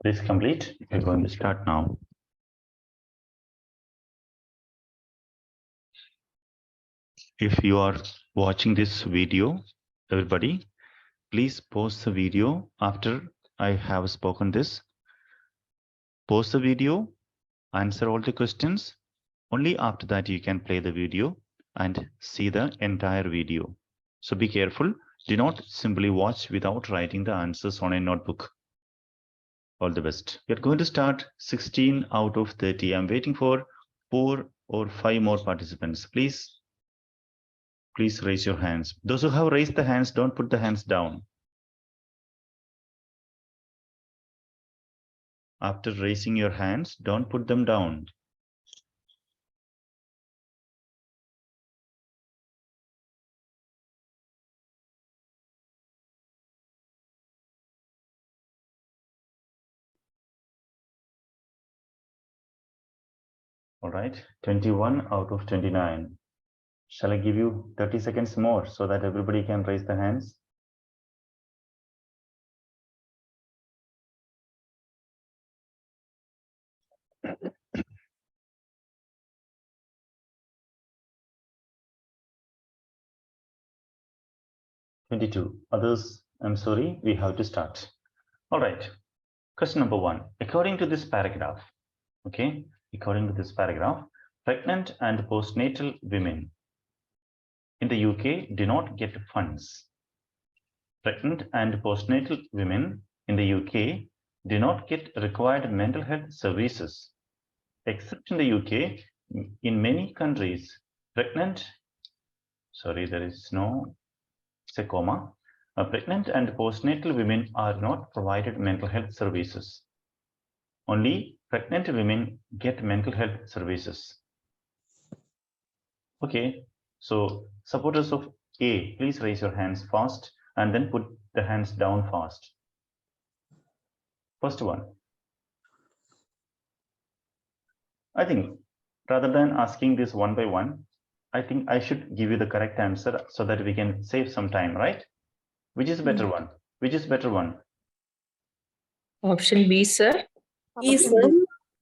Please complete. We're going to start now. If you are watching this video, everybody, please pause the video after I have spoken this. Pause the video, answer all the questions. Only after that you can play the video and see the entire video. So be careful. Do not simply watch without writing the answers on a notebook. All the best. You're going to start 16 out of 30. I'm waiting for 4 or 5 more participants. Please raise your hands. Those who have raised the hands, don't put the hands down. After raising your hands, don't put them down. All right, 21 out of 29. Shall I give you 30 seconds more so that everybody can raise the hands? (22) Others, I'm sorry, we have to start. All right, question number 1. According to this paragraph, okay, according to this paragraph, pregnant and postnatal women in the UK do not get funds. Pregnant and postnatal women in the UK do not get required mental health services. Except in the UK, in many countries, pregnant, sorry, there is no, it's a comma. Pregnant and postnatal women are not provided mental health services. Only pregnant women get mental health services. Okay, so supporters of A, please raise your hands fast and then put the hands down fast. First one. I think rather than asking this one by one, I think I should give you the correct answer so that we can save some time, right? Which is better one? Which is better one? Option B, sir. B, sir.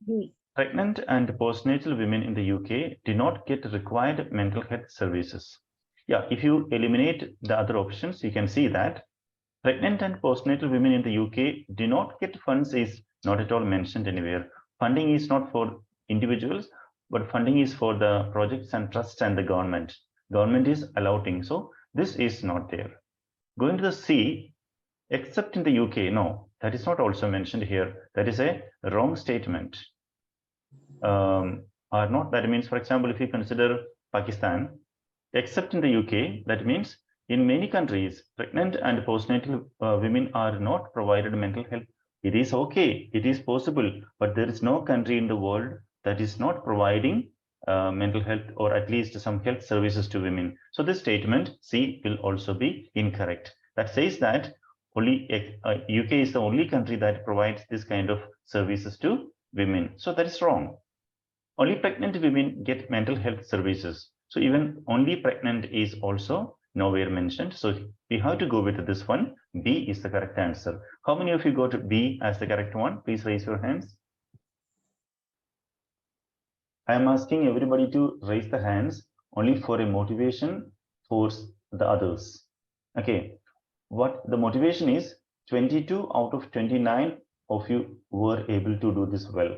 B. Pregnant and postnatal women in the UK do not get required mental health services. Yeah, if you eliminate the other options, you can see that pregnant and postnatal women in the UK do not get funds is not at all mentioned anywhere. Funding is not for individuals, but funding is for the projects and trusts and the government. Government is allowing, so this is not there. Going to the C, except in the UK, no, that is not also mentioned here. That is a wrong statement. Or not, that means, for example, if you consider Pakistan, except in the UK, that means in many countries, pregnant and postnatal women are not provided mental health. It is okay, it is possible, but there is no country in the world that is not providing mental health or at least some health services to women. So this statement C will also be incorrect. That says that only UK is the only country that provides this kind of services to women. So that is wrong. Only pregnant women get mental health services. So even only pregnant is also nowhere mentioned. So we have to go with this one. B is the correct answer. How many of you got B as the correct one? Please raise your hands. I am asking everybody to raise the hands only for a motivation for the others. Okay, what the motivation is, 22 out of 29 of you were able to do this well.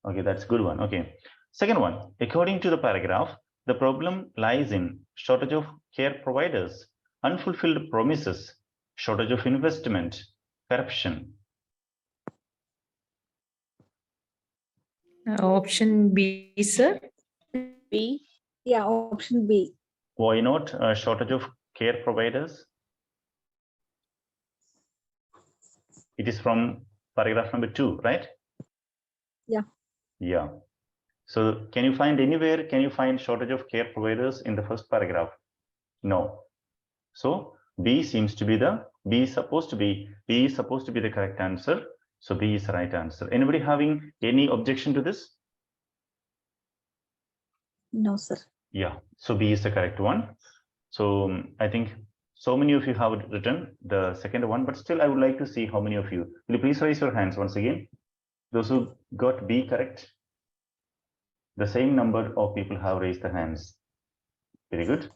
Okay, that's a good one. Okay, second one, according to the paragraph, the problem lies in shortage of care providers, unfulfilled promises, shortage of investment, corruption. Option B, sir. B. Yeah, option B. Why not shortage of care providers? It is from paragraph number 2, right? Yeah. Yeah. So can you find anywhere, can you find shortage of care providers in the first paragraph? No. So B seems to be B is supposed to be the correct answer. So B is the right answer. Anybody having any objection to this? No, sir. Yeah. So B is the correct one. So I think So many of you have written the second one, but still I would like to see how many of you. Will you please raise your hands once again? Those who got B correct. The same number of people have raised their hands. Very good.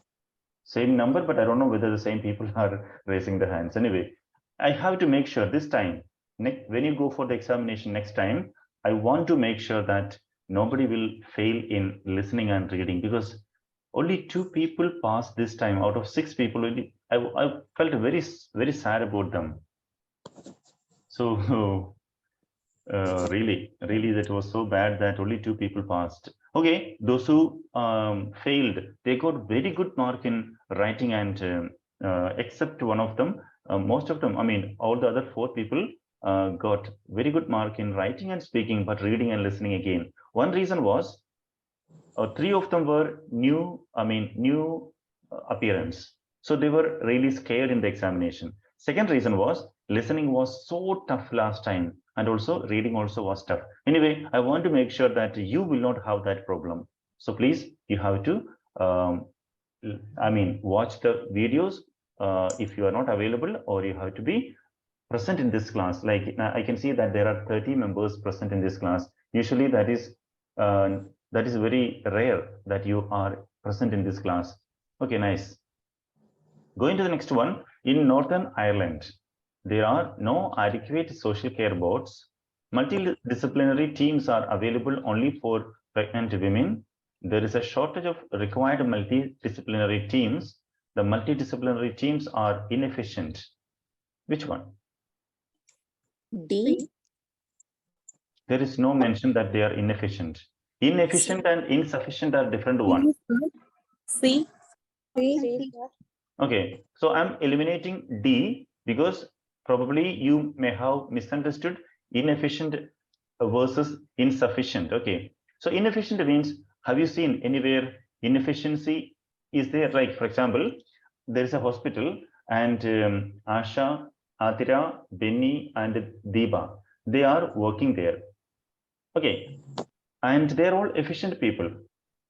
Same number, but I don't know whether the same people are raising their hands. Anyway, I have to make sure this time, when you go for the examination next time, I want to make sure that nobody will fail in listening and reading, because only 2 people passed this time out of 6 people. I felt very, very sad about them. So really, that was so bad that only 2 people passed. Okay, those who failed, they got very good mark in writing and except one of them, most of them, I mean, all the other 4 people got very good mark in writing and speaking, but reading and listening again. One reason was 3 of them were new appearance. So they were really scared in the examination. Second reason was listening was so tough last time, and also reading also was tough. Anyway, I want to make sure that you will not have that problem. So please, you have to, watch the videos if you are not available, or you have to be present in this class. Like I can see that there are 30 members present in this class. Usually that is very rare that you are present in this class. Okay, nice. Going to the next one, in Northern Ireland, there are no adequate social care boards. Multidisciplinary teams are available only for pregnant women. There is a shortage of required multidisciplinary teams. The multidisciplinary teams are inefficient. Which one? D. There is no mention that they are inefficient. Inefficient and insufficient are different ones. C. Okay, so I'm eliminating D because probably you may have misunderstood inefficient versus insufficient. Okay, so inefficient means, have you seen anywhere inefficiency is there? Like, for example, there is a hospital and Asha, Atira, Benny, and Deepa, they are working there. Okay, and they're all efficient people.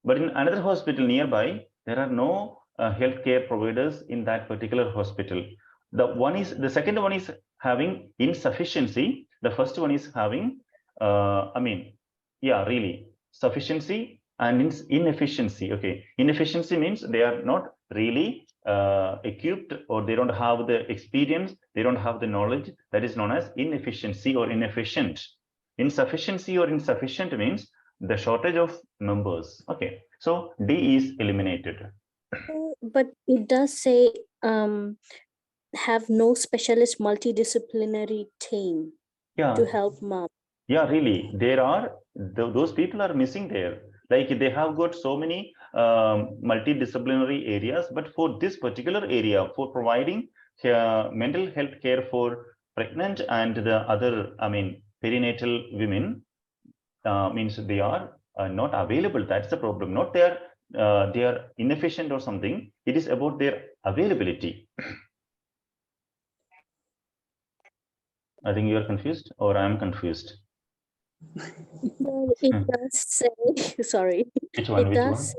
But in another hospital nearby, there are no healthcare providers in that particular hospital. The second one is having insufficiency. The first one is having, really sufficiency and inefficiency. Okay, inefficiency means they are not really equipped, or they don't have the experience, they don't have the knowledge. That is known as inefficiency or inefficient. Insufficiency or insufficient means the shortage of numbers. Okay, so D is eliminated. But it does say have no specialist multidisciplinary team to help mom. Yeah, really, there are those people are missing there. Like they have got so many multidisciplinary areas, but for this particular area, for providing mental health care for pregnant and the other, perinatal women, means they are not available. That's the problem. Not they are inefficient or something. It is about their availability. I think you are confused, or I am confused. It does say, sorry. Which one? It does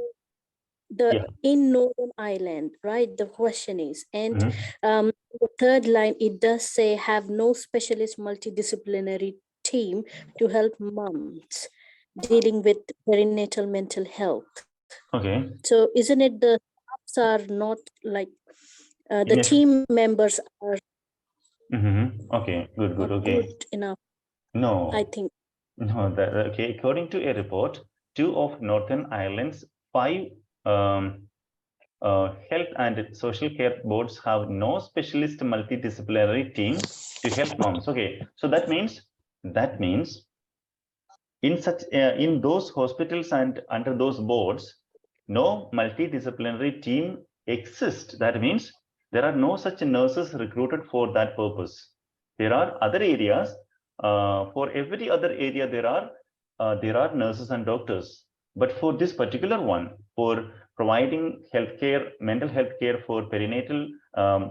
say in Northern Ireland, right? The question is, and the third line, it does say have no specialist multidisciplinary team to help moms dealing with perinatal mental health. Okay. So isn't it the staffs are not like the team members are okay, good, okay. Good enough. No. I think. No, okay. According to a report, 2 of Northern Ireland's 5 health and social care boards have no specialist multidisciplinary teams to help moms. Okay, so that means in those hospitals and under those boards, no multidisciplinary team exists. That means there are no such nurses recruited for that purpose. There are other areas. For every other area, there are nurses and doctors. But for this particular one, for providing healthcare, mental health care for perinatal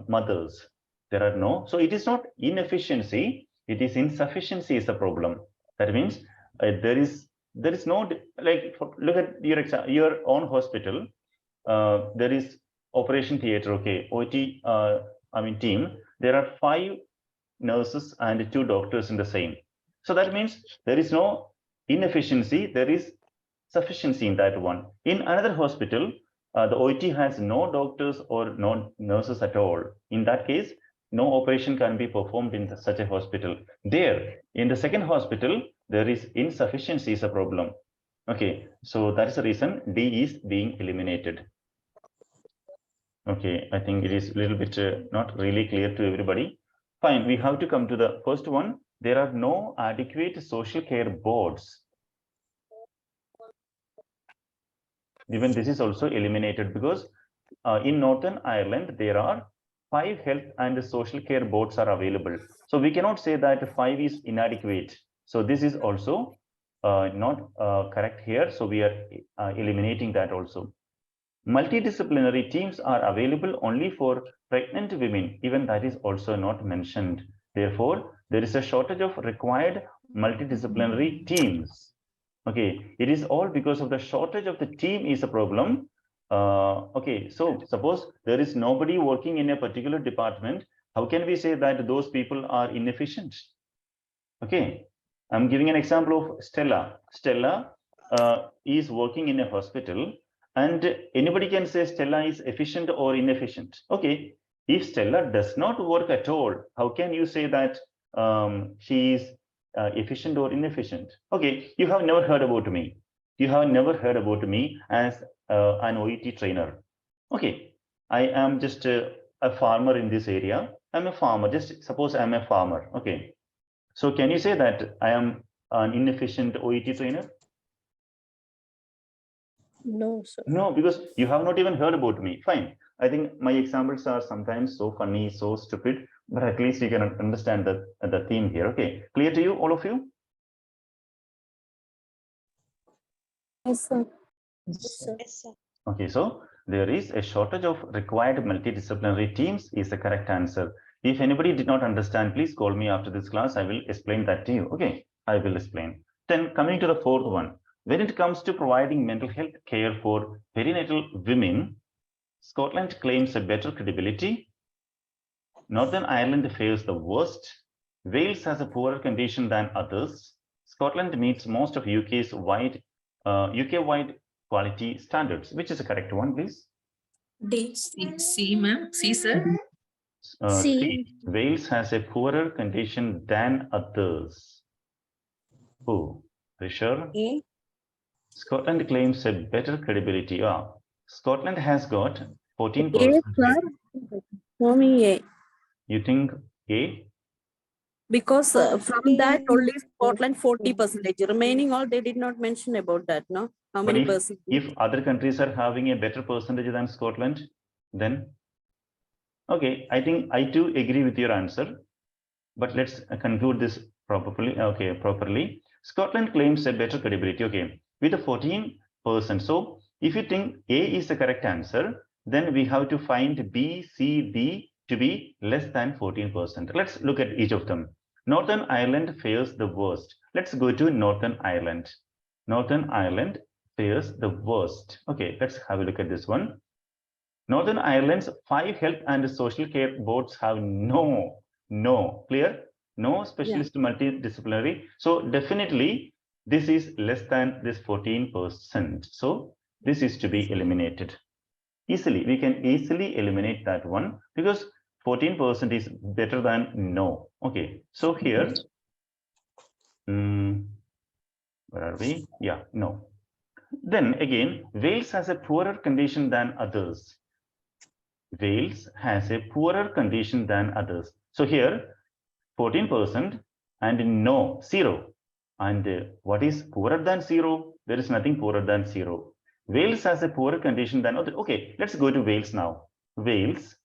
mothers, there are no. So it is not inefficiency; it is insufficiency is the problem. That means there is no, like, look at your own hospital. There is operation theater, okay, OT, team, there are 5 nurses and 2 doctors in the same. So that means there is no inefficiency, there is sufficiency in that one. In another hospital, the OT has no doctors or no nurses at all. In that case, no operation can be performed in such a hospital. There, in the second hospital, there is insufficiency is a problem. Okay, so that is the reason D is being eliminated. Okay, I think it is a little bit not really clear to everybody. Fine, we have to come to the first one. There are no adequate social care boards. Even this is also eliminated because in Northern Ireland, there are 5 health and social care boards are available. So we cannot say that 5 is inadequate. So this is also not correct here. So we are eliminating that also. Multidisciplinary teams are available only for pregnant women. Even that is also not mentioned. Therefore, there is a shortage of required multidisciplinary teams. Okay, it is all because of the shortage of the team is a problem. Okay, so suppose there is nobody working in a particular department, how can we say that those people are inefficient? Okay, I'm giving an example of Stella. Stella is working in a hospital, and anybody can say Stella is efficient or inefficient. Okay, if Stella does not work at all, how can you say that she is efficient or inefficient? Okay, you have never heard about me. You have never heard about me as an OET trainer. Okay, I am just a farmer in this area. I'm a farmer. Just suppose I'm a farmer. Okay, so can you say that I am an inefficient OET trainer? No, sir. No, because you have not even heard about me. Fine. I think my examples are sometimes so funny, so stupid, but at least you can understand the theme here. Okay, clear to you, all of you? Yes, sir. Yes, sir. Okay, so there is a shortage of required multidisciplinary teams is the correct answer. If anybody did not understand, please call me after this class. I will explain that to you. Okay, I will explain. Then coming to the fourth one, when it comes to providing mental health care for perinatal women, Scotland claims a better credibility. Northern Ireland fares the worst. Wales has a poorer condition than others. Scotland meets most of UK's UK-wide quality standards. Which is the correct one, please? D. C, ma'am. C, sir. C. Wales has a poorer condition than others. Who? Are you sure? A. Scotland claims a better credibility. Scotland has got 14%. A, sir. For me, A. You think A? Because from that only Scotland 40%. Remaining all they did not mention about that, no? How But many percent? if other countries are having a better percentage than Scotland, then okay, I think I too agree with your answer. But let's conclude this properly. Okay, properly. Scotland claims a better credibility. Okay, with a 14%. So if you think A is the correct answer, then we have to find B, C, D to be less than 14%. Let's look at each of them. Northern Ireland fares the worst. Let's go to Northern Ireland. Northern Ireland fares the worst. Okay, let's have a look at this one. Northern Ireland's 5 health and social care boards have no specialist multidisciplinary. So definitely this is less than this 14%. So this is to be eliminated. Easily, we can easily eliminate that one because 14% is better than no. Okay, so here, where are we? Yeah, no. Then again, Wales has a poorer condition than others. Wales has a poorer condition than others. So here, 14% and no, 0. And what is poorer than 0? There is nothing poorer than 0. Wales has a poorer condition than others. Okay, let's go to Wales now. Wales,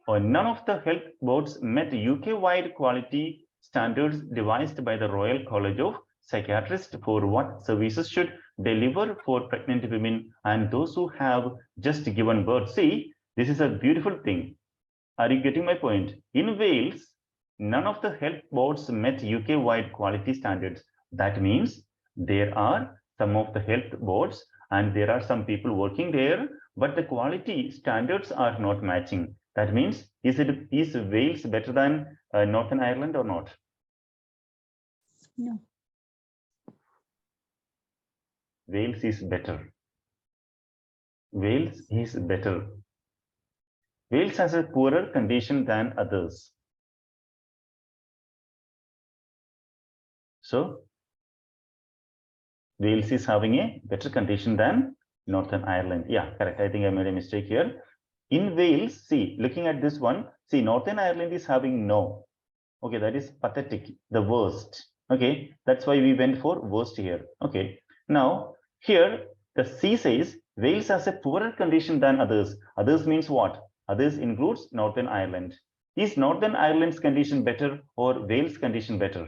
none of the health boards met UK-wide quality standards devised by the Royal College of Psychiatrists for what services should deliver for pregnant women and those who have just given birth. See, this is a beautiful thing. Are you getting my point? In Wales, none of the health boards met UK-wide quality standards. That means there are some of the health boards and there are some people working there, but the quality standards are not matching. That means, is Wales better than Northern Ireland or not? No. Wales is better. Wales is better. Wales has a poorer condition than others. So, Wales is having a better condition than Northern Ireland. Yeah, correct. I think I made a mistake here. In Wales, see, looking at this one, see, Northern Ireland is having no. Okay, that is pathetic, the worst. Okay, that's why we went for worst here. Okay, now here the C says Wales has a poorer condition than others. Others means what? Others includes Northern Ireland. Is Northern Ireland's condition better or Wales' condition better?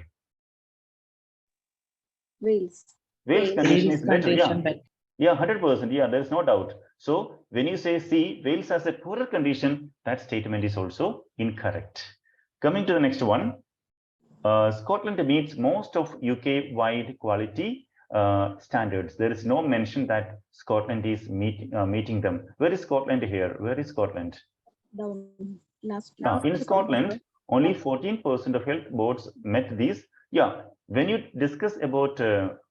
Wales. Wales condition is better. Yeah, better. yeah, 100%. Yeah, there's no doubt. So when you say C, Wales has a poorer condition, that statement is also incorrect. Coming to the next one, Scotland meets most of UK-wide quality standards. There is no mention that Scotland is meeting them. Where is Scotland here? Where is Scotland? Down. Last. In Scotland, only 14% of health boards met these. Yeah, when you discuss about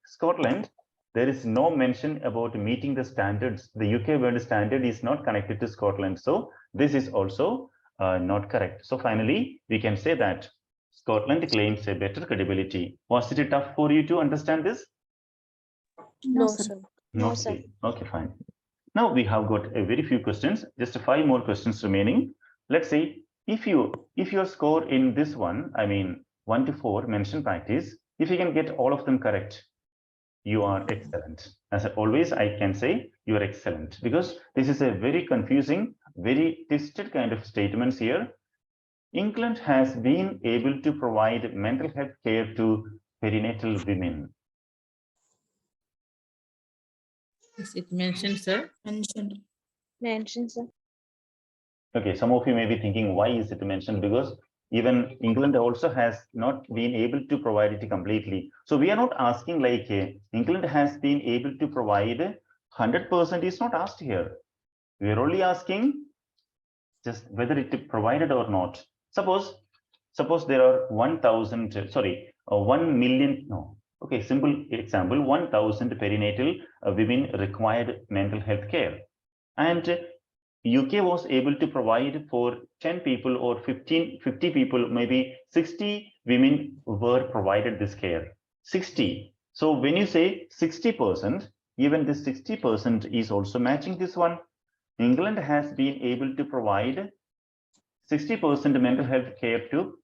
Scotland, there is no mention about meeting the standards. The UK word standard is not connected to Scotland. So this is also not correct. So finally, we can say that Scotland claims a better credibility. Was it tough for you to understand this? No, sir. No, sir. Okay, okay, fine. Now we have got a very few questions, just 5 more questions remaining. Let's say if your score in this one, I mean 1 to 4 mention practice, if you can get all of them correct, you are excellent. As always, I can say you are excellent because this is a very confusing, very twisted kind of statements here. England has been able to provide mental health care to perinatal women. Is it mentioned, sir? Mentioned, sir. Okay, some of you may be thinking, why is it mentioned? Because even England also has not been able to provide it completely. So we are not asking like England has been able to provide 100% is not asked here. We are only asking just whether it provided or not. Suppose there are 1 million, no. Okay, simple example, 1,000 perinatal women required mental health care. And UK was able to provide for 10 people or 50 people, maybe 60 women were provided this care. 60. So when you say 60%, even this 60% is also matching this one. England has been able to provide 60% mental health care to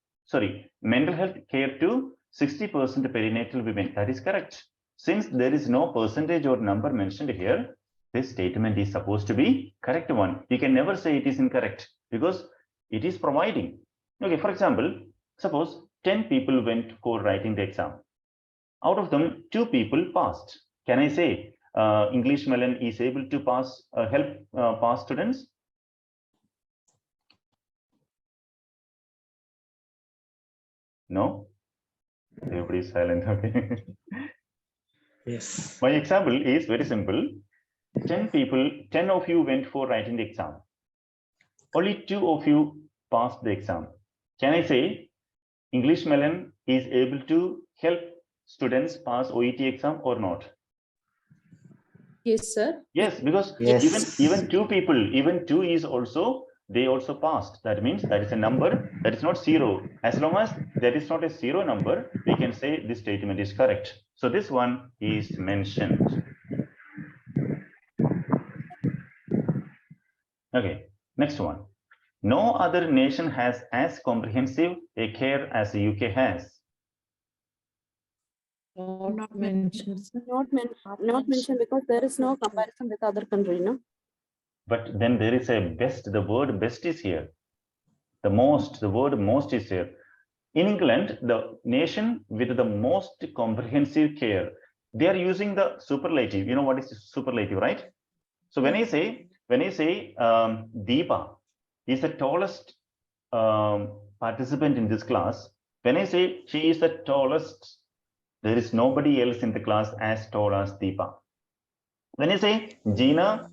60% perinatal women. That is correct. Since there is no percentage or number mentioned here, this statement is supposed to be correct one. You can never say it is incorrect because it is providing. Okay, for example, suppose 10 people went for writing the exam. Out of them, 2 people passed. Can I say English Melon is able to pass, help pass students? No? Everybody is silent. Okay. Yes. My example is very simple. 10 of you went for writing the exam. Only 2 of you passed the exam. Can I say English Melon is able to help students pass OET exam or not? Yes, sir. Yes, because Yes. even 2 people, even 2 is also, they also passed. That means that is a number that is not 0. As long as there is not a 0 number, we can say this statement is correct. So this one is mentioned. Okay, next one. No other nation has as comprehensive a care as the UK has. Not mentioned, sir. Not mentioned because there is no comparison with other country, no? But then there is a best, the word best is here. The word most is here. In England, the nation with the most comprehensive care, they are using the superlative. You know what is superlative, right? So when I say Deepa is the tallest participant in this class, when I say she is the tallest, there is nobody else in the class as tall as Deepa. When I say Gina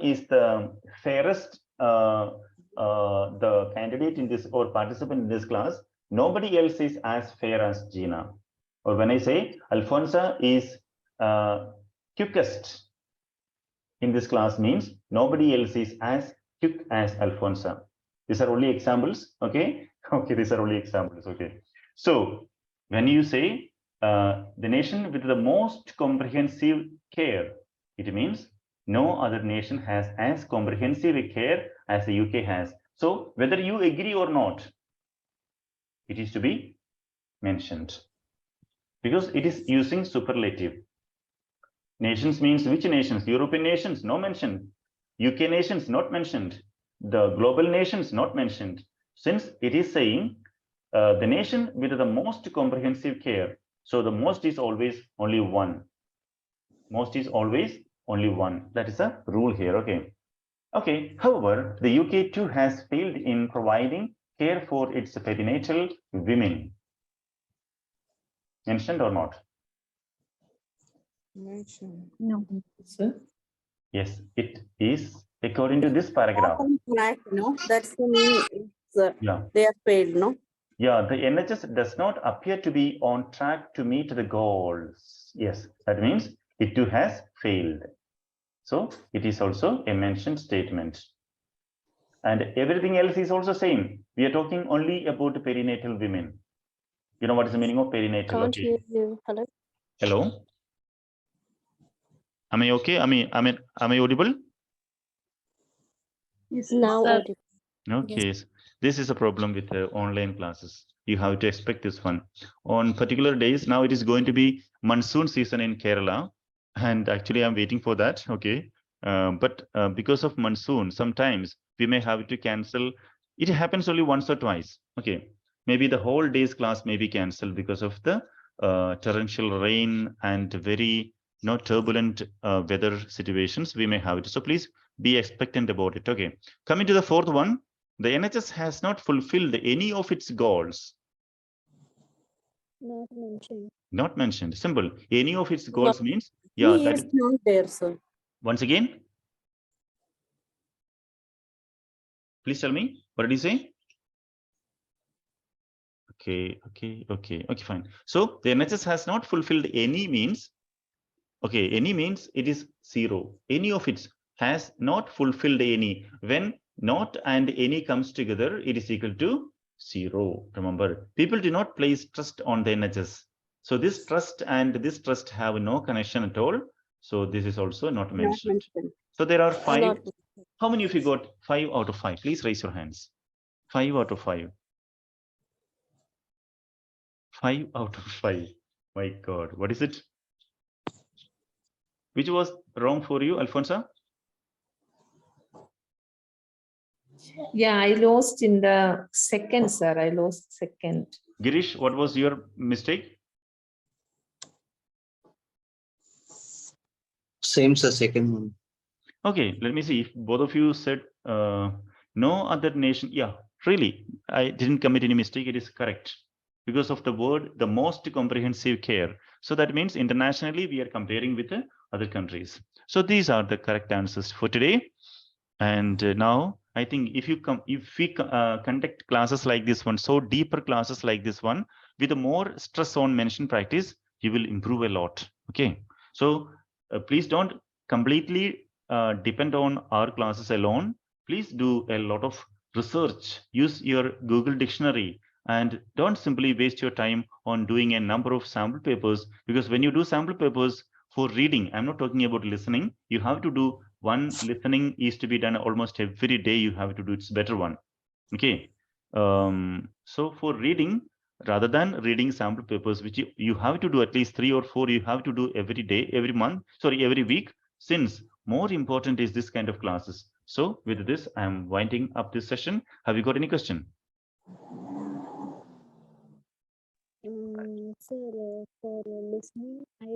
is the fairest, the candidate in this or participant in this class, nobody else is as fair as Gina. Or when I say Alfonso is quickest in this class, means nobody else is as quick as Alfonso. These are only examples, okay? Okay, these are only examples, okay? So when you say the nation with the most comprehensive care, it means no other nation has as comprehensive a care as the UK has. So whether you agree or not, it is to be mentioned because it is using superlative. Nations means which nations? European nations, no mentioned. UK nations, not mentioned. The global nations, not mentioned. Since it is saying the nation with the most comprehensive care, so the most is always only one. Most is always only one. That is a rule here, okay? Okay, however, the UK too has failed in providing care for its perinatal women. Mentioned or not? No. Sir. Yes, it is according to this paragraph. No, that's the meaning. Yeah. They are failed, no? Yeah, the NHS does not appear to be on track to meet the goals. Yes, that means it too has failed. So it is also a mentioned statement. And everything else is also same. We are talking only about perinatal women. You know what is the meaning of perinatal? Can't Okay. hear you. Hello. Hello. Am I okay? Am I audible? Yes, Now sir. audible. Okay, this is a problem with online classes. You have to expect this one. On particular days, now it is going to be monsoon season in Kerala, and actually I'm waiting for that. Okay, but because of monsoon, sometimes we may have to cancel. It happens only once or twice. Okay, maybe the whole day's class may be cancelled because of the torrential rain and very turbulent weather situations we may have it. So please be expectant about it. Okay, coming to the fourth one. The NHS has not fulfilled any of its goals. not mentioned. Not mentioned. Simple. Any of its goals means, yeah. Me is not there, sir. Once again, please tell me. What did you say? Okay, fine. So the NHS has not fulfilled any means. Okay, any means it is zero. Any of it has not fulfilled any. When not and any comes together, it is equal to zero. Remember, people do not place trust on the NHS. So this trust and this trust have no connection at all. So this is also not mentioned. So there are 5. Not- How many of you got 5 out of 5? Please raise your hands. 5 out of 5. 5 out of 5. My God, what is it? Which was wrong for you, Alfonso? Yeah, I lost in the second, sir. I lost second. Girish, what was your mistake? Same, sir, second one. Okay, let me see if both of you said no other nation. Yeah, really, I didn't commit any mistake. It is correct because of the word, the most comprehensive care. So that means internationally we are comparing with the other countries. So these are the correct answers for today. And now I think if we conduct classes like this one, so deeper classes like this one, with a more stress on mention practice, you will improve a lot. Okay, so please don't completely depend on our classes alone. Please do a lot of research. Use your Google dictionary and don't simply waste your time on doing a number of sample papers, because when you do sample papers for reading, I'm not talking about listening, you have to do one listening is to be done almost every day. You have to do its better one. Okay. So for reading, rather than reading sample papers, which you have to do at least 3 or 4, you have to do every day, every month, sorry, every week, since more important is this kind of classes. So with this, I'm winding up this session. Have you got any question? Sir, for listening, I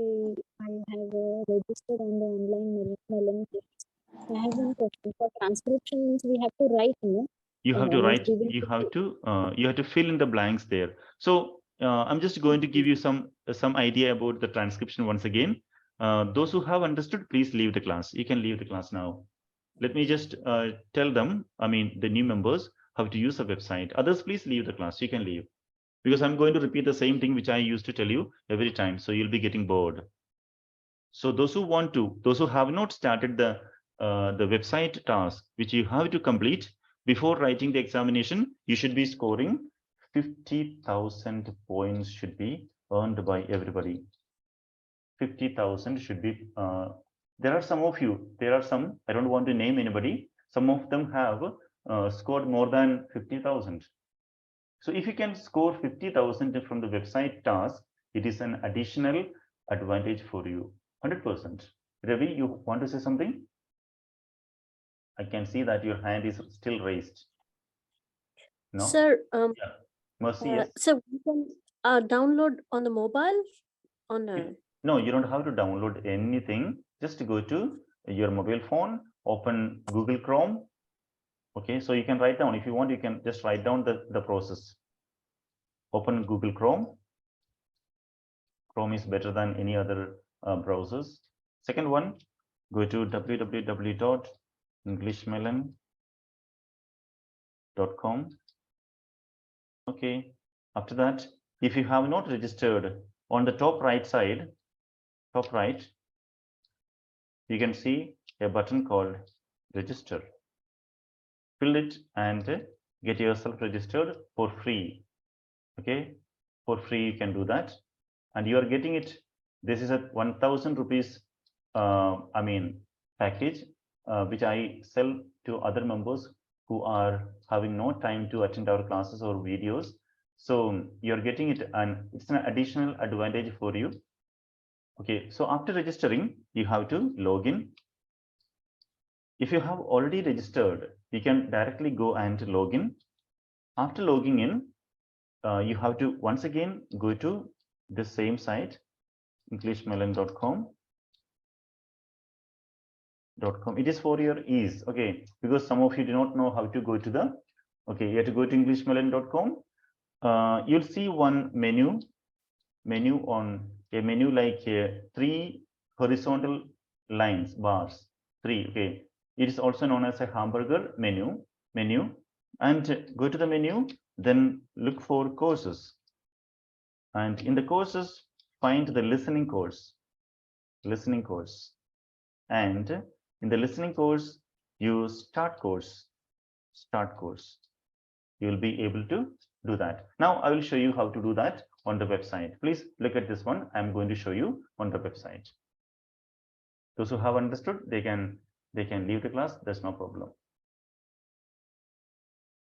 have registered on the online Melon test. I have one question. For transcription means we have to write, no? You have to Means write, we will you have to fill in the blanks there. So I'm just going to give you some idea about the transcription once again. Those who have understood, please leave the class. You can leave the class now. Let me just tell them, I mean, the new members, how to use the website. Others, please leave the class. You can leave. Because I'm going to repeat the same thing which I used to tell you every time. So you'll be getting bored. So those who have not started the website task, which you have to complete before writing the examination, you should be scoring 50,000 points should be earned by everybody. 50,000 should be, there are some of you, I don't want to name anybody. Some of them have scored more than 50,000. So if you can score 50,000 from the website task, it is an additional advantage for you, 100%. Ravi, you want to say something? I can see that your hand is still raised. No? Sir, Yeah. Mercy, yes. so we can download on the mobile on No, you don't have to download anything. Just go to your mobile phone, open Google Chrome. Okay, so you can write down, if you want, you can just write down the process. Open Google Chrome. Chrome is better than any other browsers. Second one, go to www.englishmelon.com. Okay, after that, if you have not registered, on the top right side, top right, you can see a button called register. Fill it and get yourself registered for free. Okay, for free you can do that, and you are getting it. This is a 1,000 rupees I mean package which I sell to other members who are having no time to attend our classes or videos. So you're getting it, and it's an additional advantage for you. Okay, so after registering, you have to log in. If you have already registered, you can directly go and log in. After logging in, you have to once again go to the same site, englishmelon.com. It is for your ease, okay, because some of you do not know how to go to the, okay, you have to go to englishmelon.com. You'll see one menu on a menu like 3 horizontal lines, bars, 3, okay. It is also known as a hamburger menu, and go to the menu, then look for courses. And in the courses, find the listening course. And in the listening course, use start course. You will be able to do that. Now I will show you how to do that on the website. Please look at this one. I'm going to show you on the website. Those who have understood, they can leave the class. There's no problem.